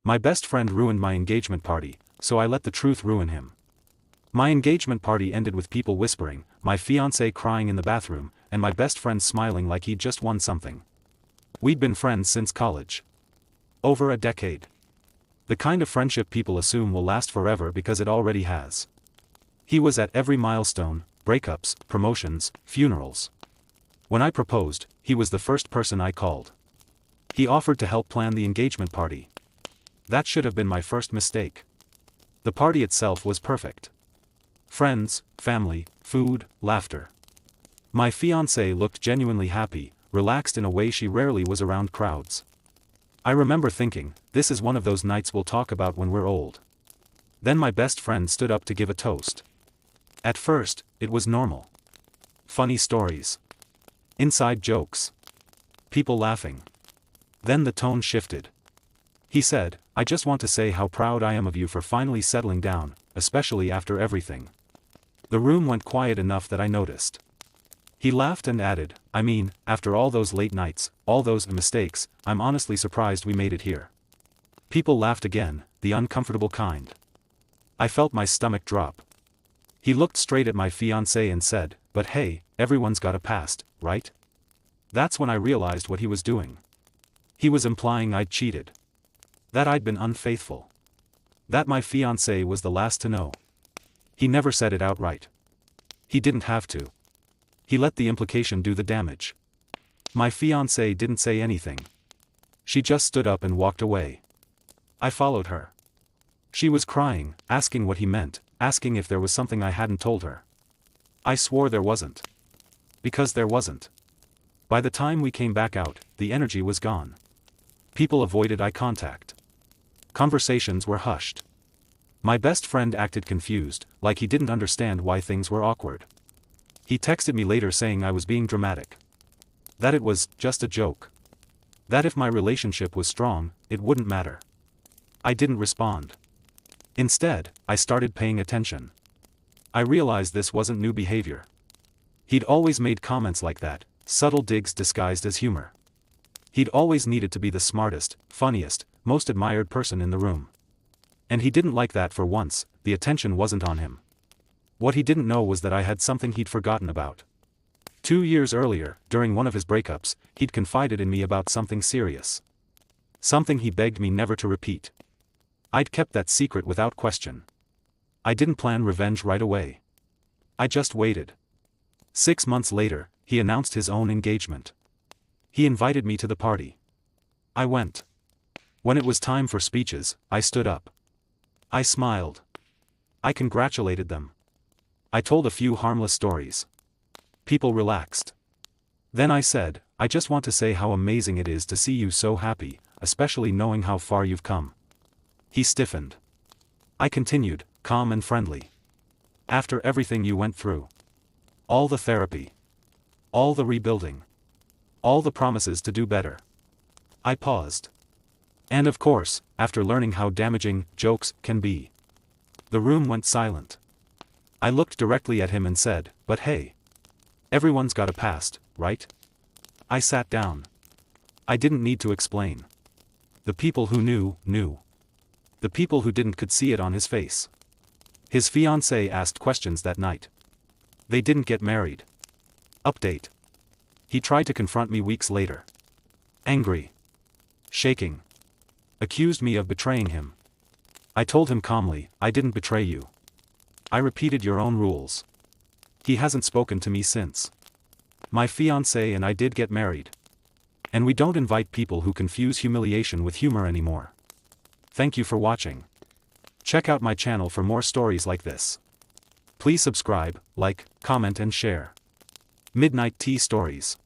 My best friend ruined my engagement party, so I let the truth ruin him. My engagement party ended with people whispering, my fiancé crying in the bathroom, and my best friend smiling like he'd just won something. We'd been friends since college. Over a decade. The kind of friendship people assume will last forever because it already has. He was at every milestone, breakups, promotions, funerals. When I proposed, he was the first person I called. He offered to help plan the engagement party. That should have been my first mistake. The party itself was perfect. Friends, family, food, laughter. My fiancée looked genuinely happy, relaxed in a way she rarely was around crowds. I remember thinking, this is one of those nights we'll talk about when we're old. Then my best friend stood up to give a toast. At first, it was normal. Funny stories. Inside jokes. People laughing. Then the tone shifted. He said, I just want to say how proud I am of you for finally settling down, especially after everything. The room went quiet enough that I noticed. He laughed and added, I mean, after all those late nights, all those mistakes, I'm honestly surprised we made it here. People laughed again, the uncomfortable kind. I felt my stomach drop. He looked straight at my fiancée and said, but hey, everyone's got a past, right? That's when I realized what he was doing. He was implying I'd cheated. That I'd been unfaithful. That my fiancée was the last to know. He never said it outright. He didn't have to. He let the implication do the damage. My fiancée didn't say anything. She just stood up and walked away. I followed her. She was crying, asking what he meant, asking if there was something I hadn't told her. I swore there wasn't. Because there wasn't. By the time we came back out, the energy was gone. People avoided eye contact. Conversations were hushed. My best friend acted confused, like he didn't understand why things were awkward. He texted me later saying I was being dramatic. That it was just a joke. That if my relationship was strong, it wouldn't matter. I didn't respond. Instead, I started paying attention. I realized this wasn't new behavior. He'd always made comments like that, subtle digs disguised as humor. He'd always needed to be the smartest, funniest, most admired person in the room. And he didn't like that for once, the attention wasn't on him. What he didn't know was that I had something he'd forgotten about. 2 years earlier, during one of his breakups, he'd confided in me about something serious. Something he begged me never to repeat. I'd kept that secret without question. I didn't plan revenge right away. I just waited. 6 months later, he announced his own engagement. He invited me to the party. I went. When it was time for speeches, I stood up. I smiled. I congratulated them. I told a few harmless stories. People relaxed. Then I said, I just want to say how amazing it is to see you so happy, especially knowing how far you've come. He stiffened. I continued, calm and friendly. After everything you went through. All the therapy. All the rebuilding. All the promises to do better. I paused. And of course, after learning how damaging jokes can be. The room went silent. I looked directly at him and said, but hey. Everyone's got a past, right? I sat down. I didn't need to explain. The people who knew, knew. The people who didn't could see it on his face. His fiancée asked questions that night. They didn't get married. Update. He tried to confront me weeks later. Angry. Shaking. Accused me of betraying him. I told him calmly, I didn't betray you. I repeated your own rules. He hasn't spoken to me since. My fiancée and I did get married. And we don't invite people who confuse humiliation with humor anymore. Thank you for watching. Check out my channel for more stories like this. Please subscribe, like, comment and share. Midnight Tea Stories.